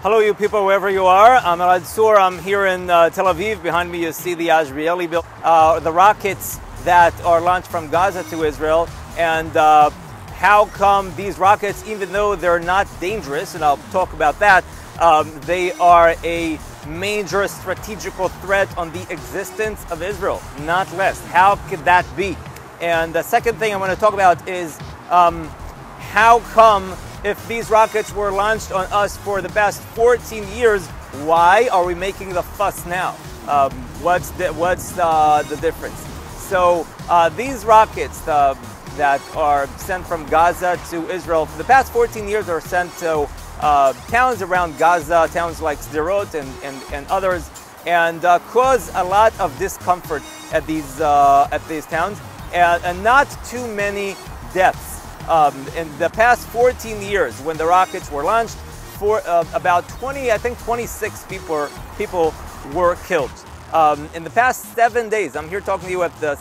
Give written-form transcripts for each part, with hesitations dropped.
Hello, you people, wherever you are. I'm Elad Tzur. I'm here in Tel Aviv. Behind me, you see the Azrieli building. The rockets that are launched from Gaza to Israel. And how come these rockets, even though they're not dangerous, and I'll talk about that, they are a major strategical threat on the existence of Israel, not less. How could that be? And the second thing I want to talk about is how come, if these rockets were launched on us for the past 14 years, why are we making the fuss now? What's the difference? So these rockets that are sent from Gaza to Israel for the past 14 years are sent to towns around Gaza, towns like Sirens and others, and cause a lot of discomfort at these towns, and not too many deaths. In the past 14 years, when the rockets were launched, for about 26 people were killed. In the past 7 days, I'm here talking to you after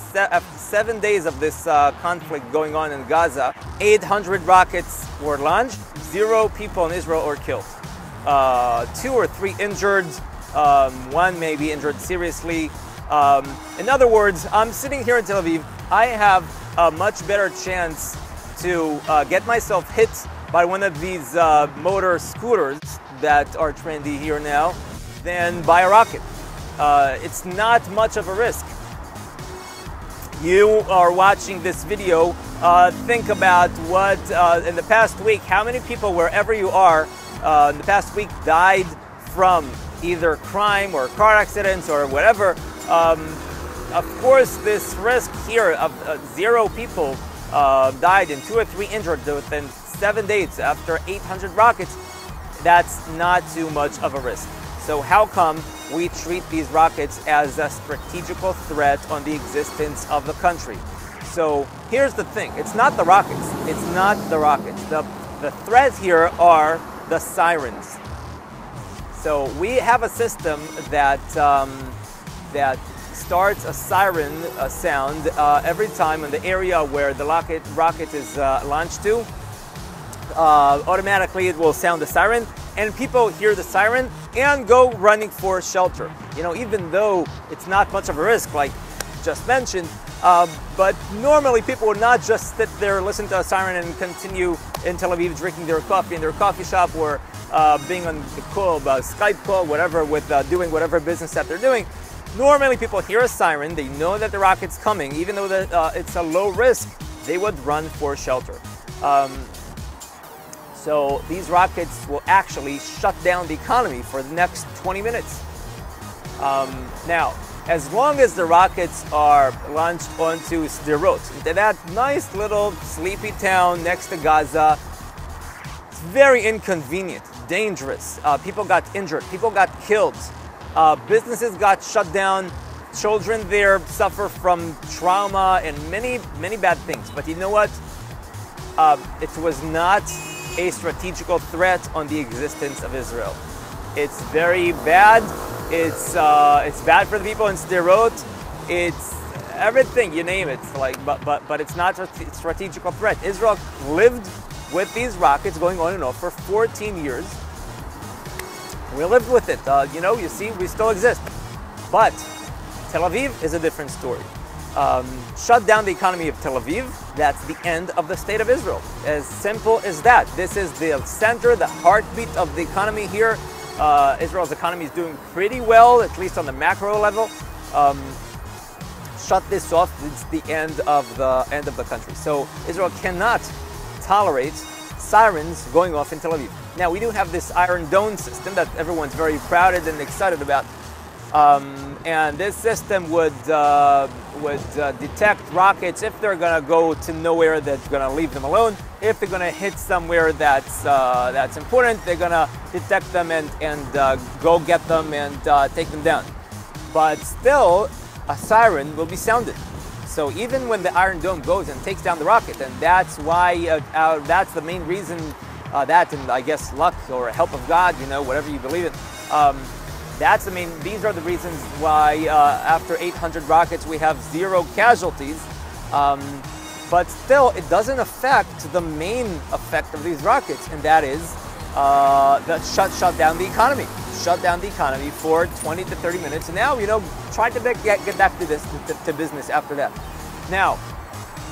7 days of this conflict going on in Gaza, 800 rockets were launched, 0 people in Israel were killed. 2 or 3 injured, 1 may be injured seriously. In other words, I'm sitting here in Tel Aviv. I have a much better chance to get myself hit by one of these motor scooters that are trendy here now than by a rocket. It's not much of a risk. You are watching this video, think about what in the past week, how many people wherever you are in the past week died from either crime or car accidents or whatever. Of course, this risk here of 0 people died and 2 or 3 injured within 7 days after 800 rockets, that's not too much of a risk. So how come we treat these rockets as a strategical threat on the existence of the country? So here's the thing, it's not the rockets. It's not the rockets. The threats here are the sirens. So we have a system that starts a siren sound every time in the area where the rocket is launched to. Automatically it will sound the siren, and people hear the siren and go running for shelter. You know, even though it's not much of a risk, like just mentioned, but normally people would not just sit there, listen to a siren and continue in Tel Aviv drinking their coffee in their coffee shop, or being on the call, Skype call, whatever, with doing whatever business that they're doing. Normally people hear a siren, they know that the rocket's coming, even though it's a low risk, they would run for shelter. So these rockets will actually shut down the economy for the next 20 minutes. Now, as long as the rockets are launched onto Sderot, that nice little sleepy town next to Gaza, it's very inconvenient, dangerous. People got injured, people got killed. Businesses got shut down, children there suffer from trauma and many bad things. But you know what? It was not a strategical threat on the existence of Israel. It's very bad. It's bad for the people in Sderot. It's everything, you name it. But it's not a strategical threat. Israel lived with these rockets going on and off for 14 years. We lived with it, you see, we still exist. But Tel Aviv is a different story. Shut down the economy of Tel Aviv, that's the end of the state of Israel. As simple as that. This is the center, the heartbeat of the economy here. Israel's economy is doing pretty well, at least on the macro level. Shut this off, it's the end of the country. So Israel cannot tolerate sirens going off in Tel Aviv. Now, we do have this Iron Dome system that everyone's very proud and excited about. And this system would detect rockets if they're going to go to nowhere, that's going to leave them alone. If they're going to hit somewhere that's important, they're going to detect them and go get them and take them down. But still, a siren will be sounded. So even when the Iron Dome goes and takes down the rocket, and that's why, that's the main reason, that and I guess luck or help of God, whatever you believe in, these are the reasons why after 800 rockets we have 0 casualties. But still, it doesn't affect the main effect of these rockets, and that is that shut down the economy. Shut down the economy for 20 to 30 minutes. And now, try to get back to business after that. Now,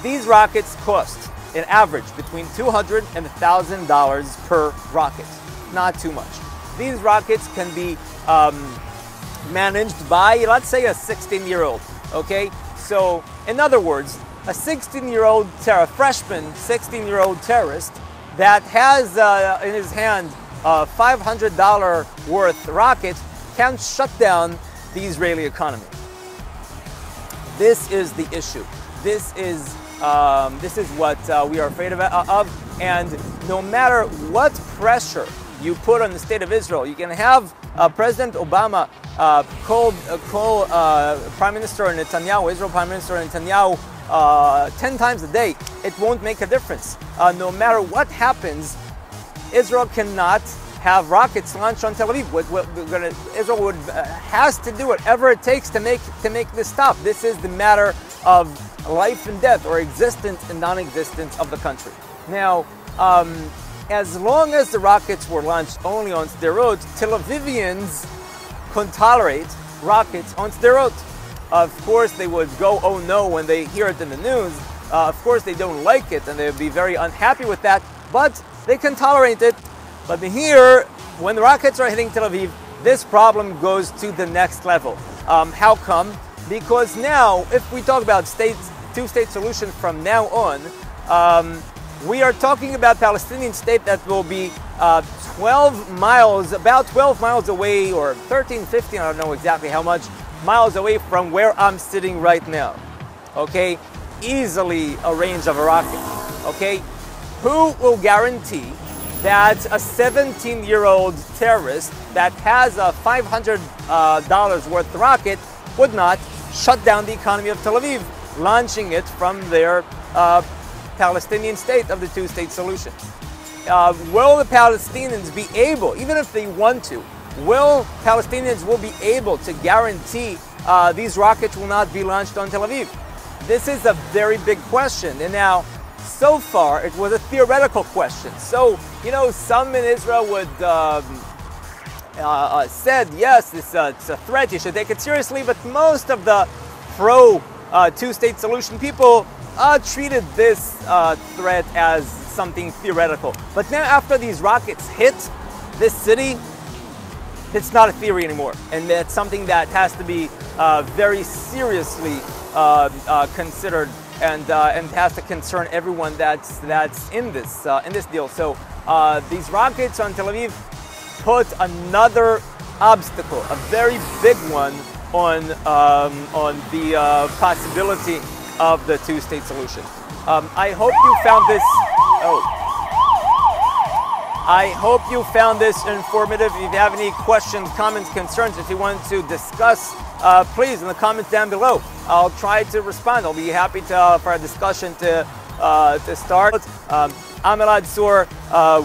these rockets cost, an average, between $200 and $1,000 per rocket. Not too much. These rockets can be managed by, let's say, a 16-year-old, okay? So, in other words, a 16-year-old freshman 16-year-old terrorist that has in his hand a $500 worth rocket can shut down the Israeli economy. This is the issue. This is what we are afraid of, and no matter what pressure you put on the state of Israel, you can have President Obama call Prime Minister Netanyahu, Israel Prime Minister Netanyahu, 10 times a day. It won't make a difference. No matter what happens, Israel cannot have rockets launched on Tel Aviv. Israel has to do whatever it takes to make this stop. This is the matter of life and death, or existence and non-existence of the country. Now, as long as the rockets were launched only on Sderot, Tel Avivians couldn't tolerate rockets on Sderot. Of course, they would go, oh no, when they hear it in the news. Of course, they don't like it, and they would be very unhappy with that, but they can tolerate it. But here, when the rockets are hitting Tel Aviv, this problem goes to the next level. How come? Because now, if we talk about two-state solution from now on, we are talking about Palestinian state that will be 12 miles, about 12 miles away, or 13, 15, I don't know exactly how much, miles away from where I'm sitting right now. Okay? Easily a range of a rocket. Okay? Who will guarantee that a 17-year-old terrorist that has a $500 worth rocket would not shut down the economy of Tel Aviv, launching it from their Palestinian state of the two-state solution? Will the Palestinians be able, even if they want to, Palestinians will be able to guarantee these rockets will not be launched on Tel Aviv? This is a very big question. And now, so far, it was a theoretical question. So, some in Israel would said, yes, it's a threat, you should take it seriously, but most of the pro two-state solution people treated this threat as something theoretical. But now, after these rockets hit this city, it's not a theory anymore, and that's something that has to be very seriously considered, and has to concern everyone that's in this deal. So these rockets on Tel Aviv put another obstacle, a very big one, on the possibility of the two-state solution. I hope you found this. I hope you found this informative. If you have any questions, comments, concerns, if you want to discuss, please in the comments down below. I'll try to respond. I'll be happy for a discussion to start. I'm Elad Tzur.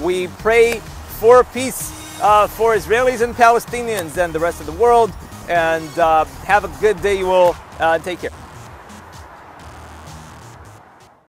We pray for peace for Israelis and Palestinians and the rest of the world. And have a good day, you all. Take care.